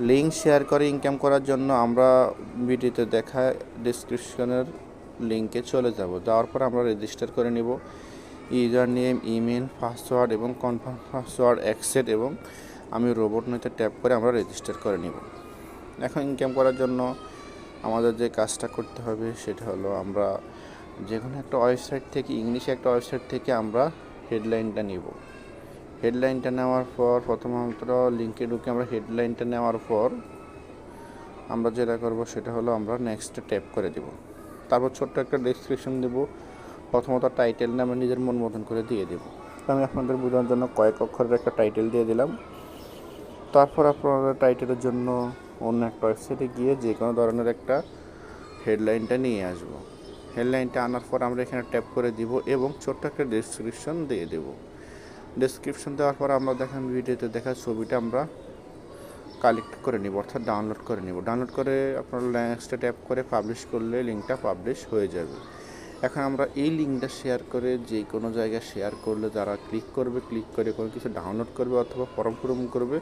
Link share করে income করার জন্য আমরা ভিডিওতে দেখা ডেসক্রিপশনের লিঙ্কে চলে যাব। যাওয়ার পর আমরা রেজিস্টার করে নিব ইউজার নেম, ইমেল, পাসওয়ার্ড এবং কনফার্ম পাসওয়ার্ড অ্যাকসেপ্ট এবং আমি রোবট নইতে ট্যাপ করে আমরা রেজিস্টার করে নিব। এখন ইনকাম করার জন্য আমাদের যে কাজটা করতে হবে সেটা হলো আমরা যে কোনো একটা ওয়েবসাইট থেকে, ইংলিশে একটা ওয়েবসাইট থেকে আমরা হেডলাইনটা নিব। হেডলাইনটা নেওয়ার পর প্রথমত লিঙ্কে ঢুকে আমরা হেডলাইনটা নেওয়ার পর আমরা যেটা করব সেটা হলো আমরা নেক্সটে ট্যাপ করে দেব। তারপর ছোট্ট একটা ডেসক্রিপশন দেব। প্রথমত টাইটেলটা আমরা নিজের মন মতন করে দিয়ে দেব। আমি আপনাদের বোঝানোর জন্য কয়েক অক্ষরের একটা টাইটেল দিয়ে দিলাম। তারপর আপনারা টাইটেলের জন্য অন্য একটা ওয়েবসাইটে গিয়ে যে কোনো ধরনের একটা হেডলাইনটা নিয়ে আসব। হেডলাইনটা আনার পর আমরা এখানে ট্যাপ করে দিব এবং ছোট্ট একটা ডেসক্রিপশন দিয়ে দেব। ডেসক্রিপশন দেওয়ার পর আমরা দেখেন ভিডিওতে দেখা ছবিটা আমরা কালেক্ট করে নিব, অর্থাৎ ডাউনলোড করে নিব। ডাউনলোড করে আপনারা নেক্সটে ট্যাপ করে পাবলিশ করলে লিঙ্কটা পাবলিশ হয়ে যাবে। এখন আমরা এই লিঙ্কটা শেয়ার করে যে কোনো জায়গায় শেয়ার করলে যারা ক্লিক করে কোনো কিছু ডাউনলোড করবে অথবা ফর্ম পূরণ করবে